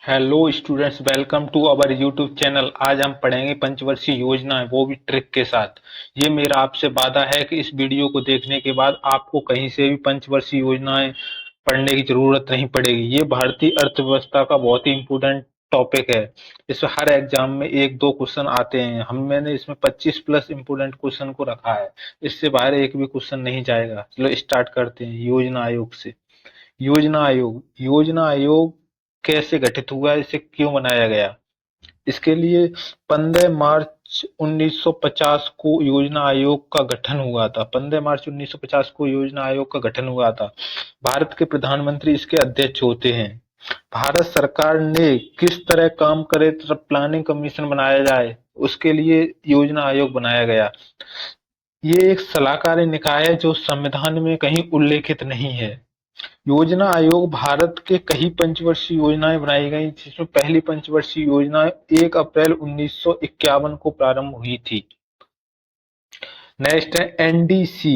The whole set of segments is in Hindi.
Hello students, welcome to our YouTube channel. आज हम पढ़ेंगे पंचवर्षीय योजनाएं, वो भी ट्रिक के साथ। ये मेरा आपसे वादा है कि इस वीडियो को देखने के बाद आपको कहीं से भी पंचवर्षीय योजनाएं पढ़ने की जरूरत नहीं पड़ेगी। ये भारतीय अर्थव्यवस्था का बहुत ही इम्पोर्टेंट टॉपिक है। इसमें हर एग्जाम में एक दो क्वेश्चन आते हैं। मैंने इसमें 25 प्लस इम्पोर्टेंट क्वेश्चन को रखा है। इससे बाहर एक भी क्वेश्चन नहीं जाएगा। चलो स्टार्ट करते हैं योजना आयोग से। योजना आयोग कैसे गठित हुआ, इसे क्यों बनाया गया? इसके लिए 15 मार्च 1950 को योजना आयोग का गठन हुआ था। 15 मार्च 1950 को योजना आयोग का गठन हुआ था। भारत के प्रधानमंत्री इसके अध्यक्ष होते हैं। भारत सरकार ने किस तरह काम करे तो प्लानिंग कमीशन बनाया जाए, उसके लिए योजना आयोग बनाया गया। ये एक सलाहकारी निकाय है जो संविधान में कहीं उल्लेखित नहीं है। योजना आयोग भारत के कई पंचवर्षीय योजनाएं बनाई गई, जिसमें पहली पंचवर्षीय योजना 1 अप्रैल 1951 को प्रारंभ हुई थी। नेक्स्ट है NDC.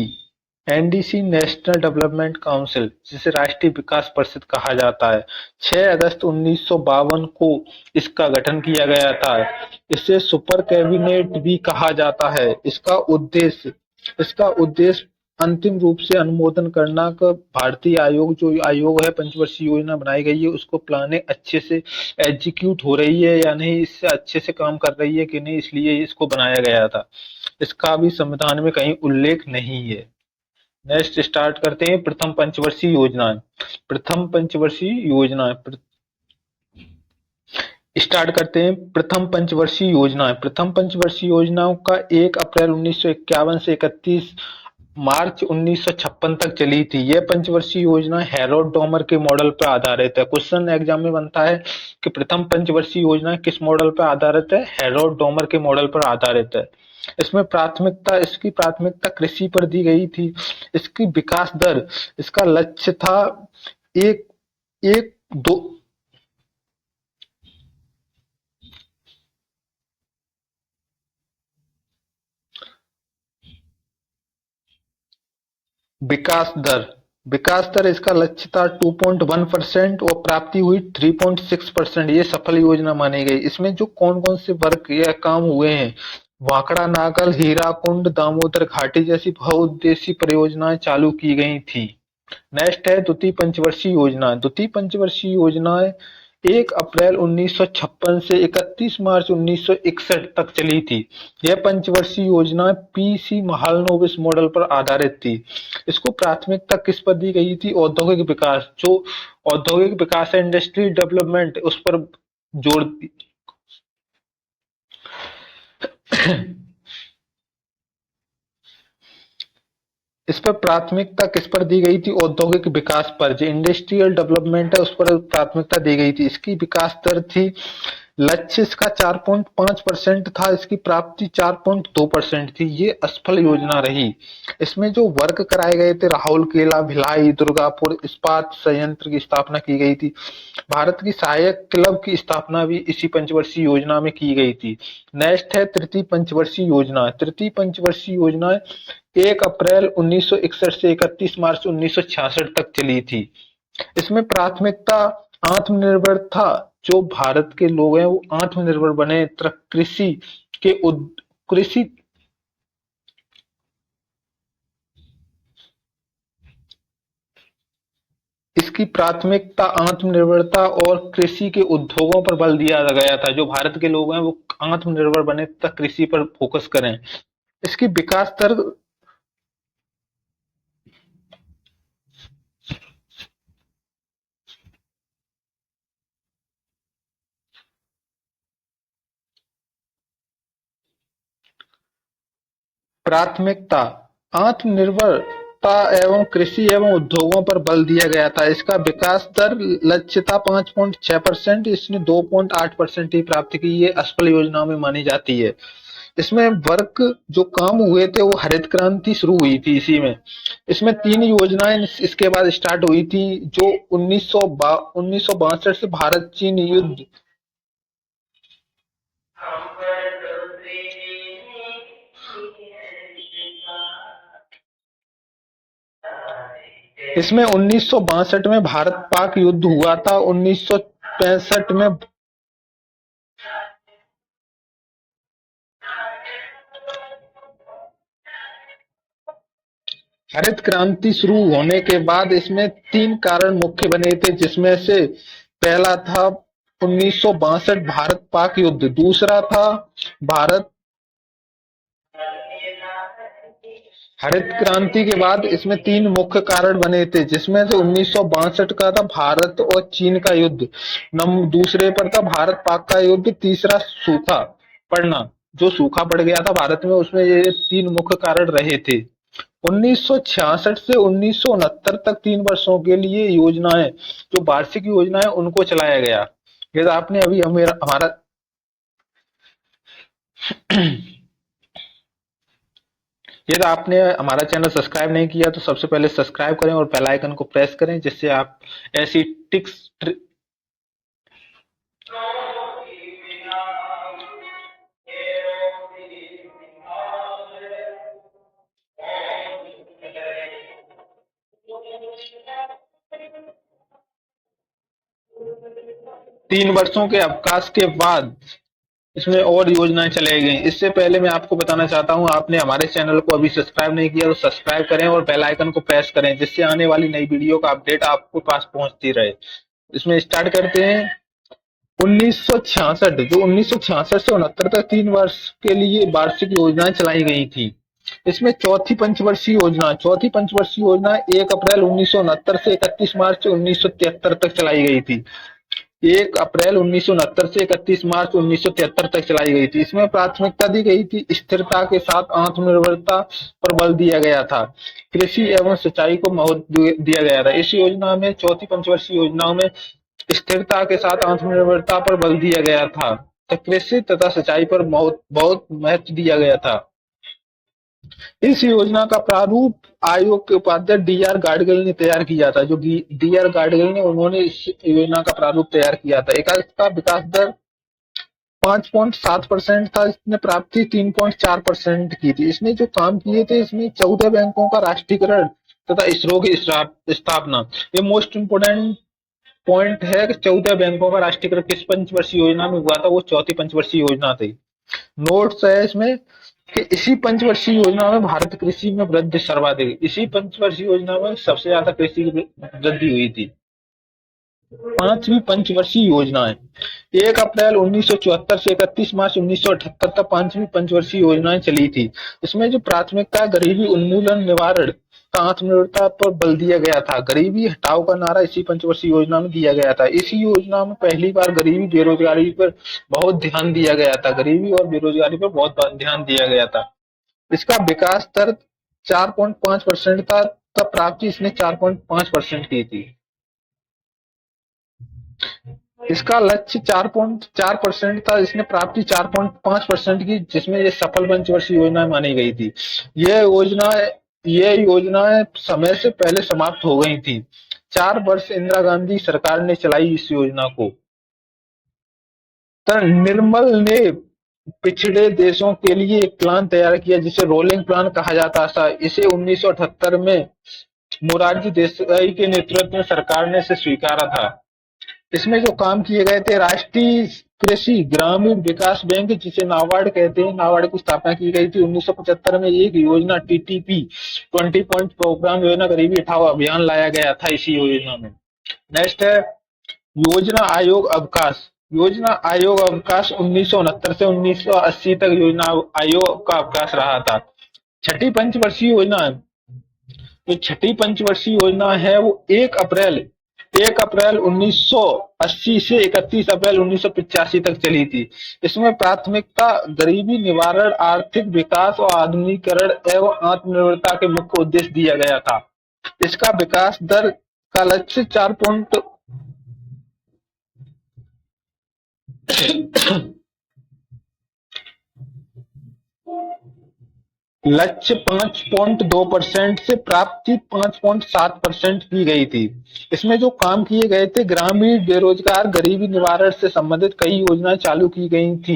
NDC national development council, जिसे राष्ट्रीय विकास परिषद कहा जाता है। 6 अगस्त 1952 को इसका गठन किया गया था। इसे सुपर कैबिनेट भी कहा जाता है। इसका उद्देश्य अंतिम रूप से अनुमोदन करना का भारतीय आयोग जो आयोग है, पंचवर्षीय योजना बनाई गई है, उसको प्लानिंग अच्छे से एग्जीक्यूट हो रही है या नहीं, इससे अच्छे से काम कर रही है कि नहीं, इसलिए इसको बनाया गया था। इसका भी संविधान में कहीं उल्लेख नहीं है। नेक्स्ट स्टार्ट करते हैं प्रथम पंचवर्षीय योजनाएं। प्रथम पंचवर्षीय योजनाएं स्टार्ट करते हैं। प्रथम पंचवर्षीय योजनाएं। प्रथम पंचवर्षीय योजनाओं का 1 अप्रैल 1951 से 31 मार्च 1956 तक चली थी। यह पंचवर्षीय योजना हैरोल्ड डॉमर के मॉडल पर आधारित है। क्वेश्चन एग्जाम में बनता है कि प्रथम पंचवर्षीय योजना किस मॉडल पर आधारित है? हैरोल्ड डॉमर के मॉडल पर आधारित है। इसकी प्राथमिकता कृषि पर दी गई थी। इसकी विकास दर, इसका लक्ष्य था एक एक दो विकास दर विकास दर इसका लक्ष्य था 2.1% और प्राप्ति हुई 3.6%। ये सफल योजना मानी गई। इसमें जो कौन कौन से वर्क या काम हुए हैं, वाकड़ा नागल, हीराकुंड, दामोदर घाटी जैसी बहुउद्देशीय परियोजनाएं चालू की गई थी। नेक्स्ट है द्वितीय पंचवर्षीय योजना। द्वितीय पंचवर्षीय योजनाएं 1 अप्रैल 1956 से 31 मार्च 1961 तक चली थी। यह पंचवर्षीय योजना पीसी महालनोबिस मॉडल पर आधारित थी। इसको प्राथमिकता किस पर दी गई थी? औद्योगिक विकास। जो औद्योगिक विकास है, इंडस्ट्री डेवलपमेंट, उस पर जोर इस पर प्राथमिकता किस पर दी गई थी? औद्योगिक विकास पर। जो इंडस्ट्रियल डेवलपमेंट है, उस पर प्राथमिकता दी गई थी। इसकी विकास दर थी, लक्ष्य इसका 4.5% था। इसकी प्राप्ति 4.2% थी। ये असफल योजना रही। इसमें जो वर्क कराए गए थे, राहुल केला, भिलाई, दुर्गापुर इस्पात संयंत्र की स्थापना की गई थी। भारत की सहायक क्लब की स्थापना भी इसी पंचवर्षीय योजना में की गई थी। नेक्स्ट है तृतीय पंचवर्षीय योजना। तृतीय पंचवर्षीय योजना 1 अप्रैल 1961 से 31 मार्च 1966 तक चली थी। इसमें प्राथमिकता आत्मनिर्भर था। जो भारत के लोग हैं वो आत्मनिर्भर बने। के उद कृषि इसकी प्राथमिकता आत्मनिर्भरता और कृषि के उद्योगों पर बल दिया गया था। जो भारत के लोग हैं वो आत्मनिर्भर बने तथा कृषि पर फोकस करें। इसकी विकास दर प्राथमिकता आत्मनिर्भरता एवं कृषि एवं उद्योगों पर बल दिया गया था। इसका विकास दर लक्ष्य था 5.6%। इसने 2.8% ही प्राप्त की। ये असफल योजनाओं में मानी जाती है। इसमें वर्क जो काम हुए थे, वो हरित क्रांति शुरू हुई थी इसी में। इसमें 3 योजनाएं इसके बाद स्टार्ट हुई थी। जो 1962 से भारत चीन युद्ध इसमें 1962 में भारत पाक युद्ध हुआ था। 1965 में हरित क्रांति शुरू होने के बाद इसमें 3 कारण मुख्य बने थे, जिसमें से पहला था 1962 भारत-पाक युद्ध, दूसरा था भारत हरित क्रांति के बाद इसमें 3 मुख्य कारण बने थे, जिसमें से 1962 का था भारत और चीन का युद्ध, दूसरे पर था भारत पाक का युद्ध, तीसरा सूखा पड़ना, जो सूखा पड़ गया था भारत में, उसमें ये 3 मुख्य कारण रहे थे। 1966 से 1969 तक 3 वर्षों के लिए योजनाएं, जो वार्षिक योजनाएं, उनको चलाया गया। ये आपने अभी हमारा यदि आपने हमारा चैनल सब्सक्राइब नहीं किया तो सबसे पहले सब्सक्राइब करें और बेल आइकन को प्रेस करें, जिससे आप ऐसी टिक्स 3 वर्षों के अवकाश के बाद इसमें और योजनाएं चलाई गई। इससे पहले मैं आपको बताना चाहता हूं, आपने हमारे चैनल को अभी सब्सक्राइब नहीं किया तो सब्सक्राइब करें और बेल आइकन को प्रेस करें, जिससे आने वाली नई वीडियो का अपडेट आपको पास पहुंचती रहे। इसमें स्टार्ट करते हैं। 1966, जो 1966 से 69 तक 3 वर्ष के लिए वार्षिक योजनाएं चलाई गई थी। इसमें चौथी पंचवर्षीय योजना 1 अप्रैल 1969 से 31 मार्च 1973 तक चलाई गई थी। 1 अप्रैल 1969 से 31 मार्च 1973 तक चलाई गई थी। इसमें प्राथमिकता दी गई थी स्थिरता के साथ आत्मनिर्भरता पर बल दिया गया था। कृषि एवं सिंचाई को महत्व दिया गया था। इस योजना में, चौथी पंचवर्षीय योजनाओं में, स्थिरता के साथ आत्मनिर्भरता पर बल दिया गया था। तो कृषि तथा सिंचाई पर बहुत महत्व दिया गया था। इस योजना का प्रारूप आयोग के उपाध्यक्ष डी.आर. गाडगिल ने तैयार किया था। जो डी.आर. गाडगिल ने, उन्होंने इस योजना का प्रारूप तैयार किया था। इसका विकास दर 5.7% था। इसने प्राप्ति 3.4% की थी। इसने जो काम किए थे, इसमें 14 बैंकों का राष्ट्रीयकरण तथा इसरो की स्थापना। ये मोस्ट इम्पोर्टेंट पॉइंट है कि 14 बैंकों का राष्ट्रीयकरण किस पंचवर्षीय योजना में हुआ था, वो चौथी पंचवर्षीय योजना थी। नोट्स है इसमें कि इसी पंचवर्षीय योजना में भारत कृषि में वृद्धि सर्वाधिक, इसी पंचवर्षीय योजना में सबसे ज्यादा कृषि की वृद्धि हुई थी। 5वीं पंचवर्षीय योजना है। 1 अप्रैल 1974 से 31 मार्च 1978 तक 5वीं पंचवर्षीय योजनाएं चली थी। इसमें जो प्राथमिकता गरीबी उन्मूलन, निवारण, आत्मनिर्भरता पर बल दिया गया था। गरीबी हटाओ का नारा इसी पंचवर्षीय योजना में दिया गया था। इसी योजना में पहली बार गरीबी बेरोजगारी पर बहुत ध्यान दिया गया था। गरीबी और बेरोजगारी पर बहुत ध्यान दिया गया था। इसका विकास दर 4.5% था, तब प्राप्ति इसने 4.5% की थी। इसका लक्ष्य 4.4% था, इसने प्राप्ति 4.5% की, जिसमें ये सफल पंचवर्षीय योजना मानी गई थी। ये योजनाएं समय से पहले समाप्त हो गई थी। 4 वर्ष इंदिरा गांधी सरकार ने चलाई इस योजना को। निर्मल ने पिछड़े देशों के लिए एक प्लान तैयार किया, जिसे रोलिंग प्लान कहा जाता था। इसे 1978 में मोरारजी देसाई के नेतृत्व में सरकार ने इसे स्वीकारा था। इसमें जो काम किए गए थे, राष्ट्रीय कृषि ग्रामीण विकास बैंक, जिसे नाबार्ड कहते हैं, नाबार्ड की स्थापना की गई थी 1975 में। एक योजना टीटीपी 20 पॉइंट प्रोग्राम योजना गरीबी हटाओ अभियान लाया गया था इसी योजना में। नेक्स्ट है योजना आयोग अवकाश। योजना आयोग अवकाश 1969 से 1980 तक योजना आयोग का अवकाश रहा था। छठी पंचवर्षीय योजना, जो छठी पंचवर्षीय योजना है, वो 1 अप्रैल 1980 से 31 अप्रैल 1985 तक चली थी। इसमें प्राथमिकता गरीबी निवारण, आर्थिक विकास और आधुनिकीकरण एवं आत्मनिर्भरता के मुख्य उद्देश्य दिया गया था। इसका विकास दर का लक्ष्य 5.5% से प्राप्ति 5.7% की गई थी। इसमें जो काम किए गए थे, ग्रामीण बेरोजगार गरीबी निवारण से संबंधित कई योजनाएं चालू की गई थी।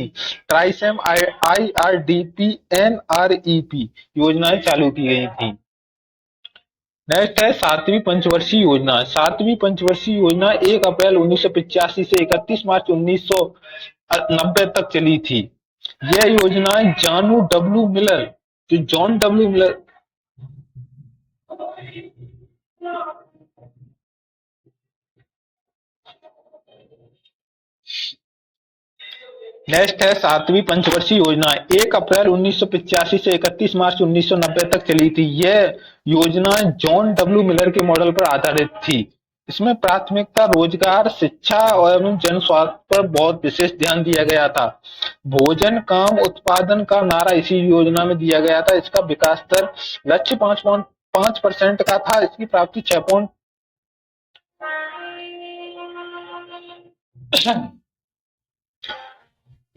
ट्राइसेम, IRDP, NREP योजनाएं चालू की गई थी। नेक्स्ट है सातवीं पंचवर्षीय योजना। सातवीं पंचवर्षीय योजना 1 अप्रैल 1985 से 31 मार्च 1990 तक चली थी। यह योजना जॉन डब्ल्यू मिलर। नेक्स्ट है सातवीं पंचवर्षीय योजना 1 अप्रैल 1985 से 31 मार्च 1990 तक चली थी। यह योजना जॉन डब्ल्यू मिलर के मॉडल पर आधारित थी। इसमें प्राथमिकता रोजगार, शिक्षा एवं जन स्वास्थ्य पर बहुत विशेष ध्यान दिया गया था। भोजन काम उत्पादन का नारा इसी योजना में दिया गया था। इसका विकास दर लक्ष्य 5.5% का था। इसकी प्राप्ति 6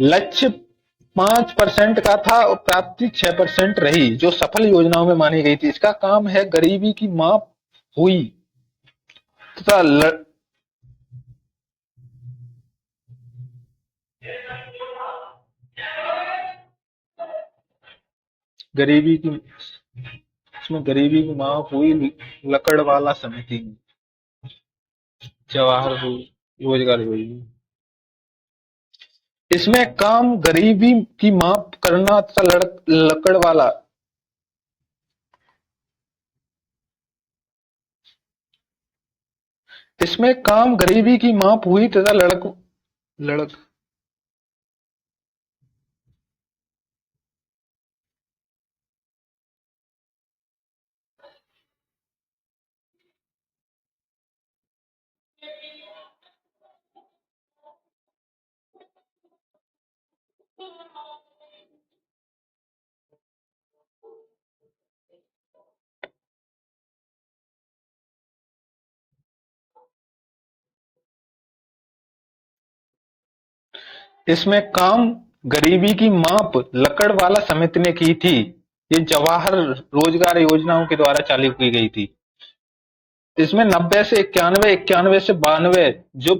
लक्ष्य 5% का था और प्राप्ति 6% रही, जो सफल योजनाओं में मानी गई थी। इसका काम है गरीबी की माप हुई तथा गरीबी की इसमें गरीबी की माप हुई लकड़वाला समिति में। जवाहर रोजगार योजना। इसमें काम गरीबी की माप करना तथा लकड़वाला। इसमें काम गरीबी की माप हुई तथा लड़क इसमें काम गरीबी की माप लकड़वाला समिति ने की थी। ये जवाहर रोजगार योजनाओं के द्वारा चालू की गई थी। इसमें 90 से 91, 91 से 92 जो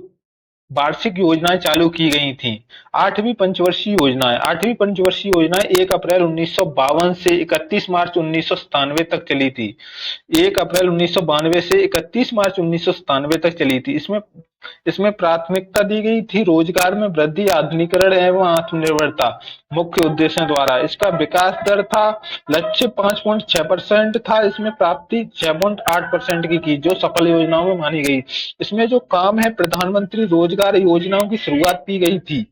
वार्षिक योजनाएं चालू की गई थी। आठवीं पंचवर्षीय योजनाएं 1 अप्रैल 1952 से 31 मार्च 1997 तक चली थी। 1 अप्रैल 1992 से 31 मार्च 1997 तक चली थी। इसमें इसमें प्राथमिकता दी गई थी रोजगार में वृद्धि, आधुनिकीकरण एवं आत्मनिर्भरता मुख्य उद्देश्यों द्वारा। इसका विकास दर था लक्ष्य 5.6% था। इसमें प्राप्ति 6.8% की जो सफल योजनाओं में मानी गई। इसमें जो काम है प्रधानमंत्री रोजगार योजनाओं की शुरुआत की गई थी।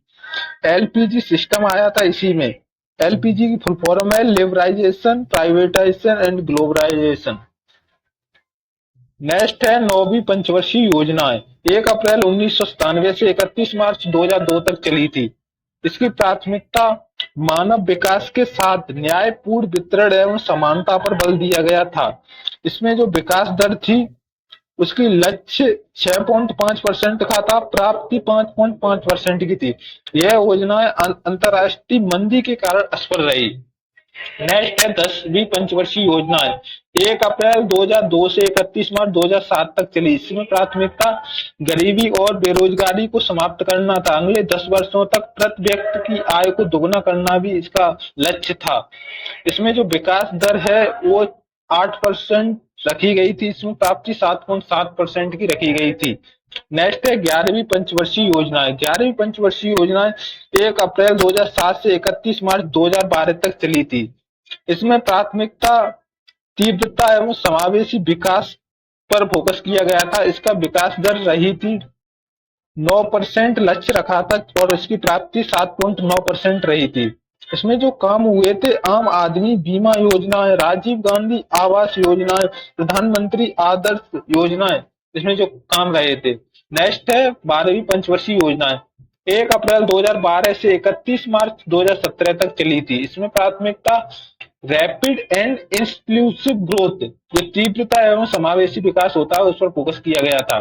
एलपीजी सिस्टम आया था इसी में। एलपीजी की फुल फॉर्म है liberalisation, privatisation and globalisation. Next है नौवीं पंचवर्षीय योजनाएं। 1 अप्रैल 1997 से 31 मार्च 2002 तक चली थी। इसकी प्राथमिकता मानव विकास के साथ न्यायपूर्ण वितरण एवं समानता पर बल दिया गया था। इसमें जो विकास दर थी उसकी लक्ष्य 6.5% का था, प्राप्ति 5.5% की थी। यह योजनाएं अंतरराष्ट्रीय मंदी के कारण असफल रही। नेक्स्ट है 10वीं पंचवर्षीय योजना है। 1 अप्रैल 2002 से 31 मार्च 2007 तक चली। इसमें प्राथमिकता गरीबी और बेरोजगारी को समाप्त करना था। अगले 10 वर्षों तक प्रति व्यक्ति की आय को दुगना करना भी इसका लक्ष्य था। इसमें जो विकास दर है वो 8% रखी गई थी। इसमें प्राप्ति 7.7% की रखी गई थी। नेक्स्ट है 11वीं पंचवर्षीय योजना है। 11वीं पंचवर्षीय योजना 1 अप्रैल 2007 से 31 मार्च 2012 तक चली थी। इसमें प्राथमिकता तीव्रता एवं समावेशी विकास पर फोकस किया गया था। इसका विकास दर रही थी 9% लक्ष्य रखा था और इसकी प्राप्ति 7.9% रही थी। इसमें जो काम हुए थे आम आदमी बीमा योजना है, राजीव गांधी आवास योजना है, प्रधानमंत्री आदर्श योजना है। इसमें जो काम रहे थे। नेक्स्ट है 12वीं पंचवर्षीय योजना है। 1 अप्रैल 2012 से 31 मार्च 2017 तक चली थी। इसमें प्राथमिकता रैपिड एंड इंक्लूसिव ग्रोथ, जो तीव्रता एवं समावेशी विकास होता है उस पर फोकस किया गया था।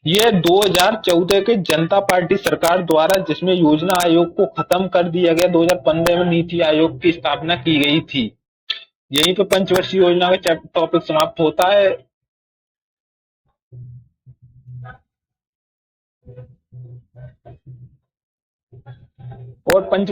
ये 2014 के जनता पार्टी सरकार द्वारा जिसमें योजना आयोग को खत्म कर दिया गया, 2015 में नीति आयोग की स्थापना की गई थी। यहीं पे पंचवर्षीय योजना का टॉपिक समाप्त होता है। और पंच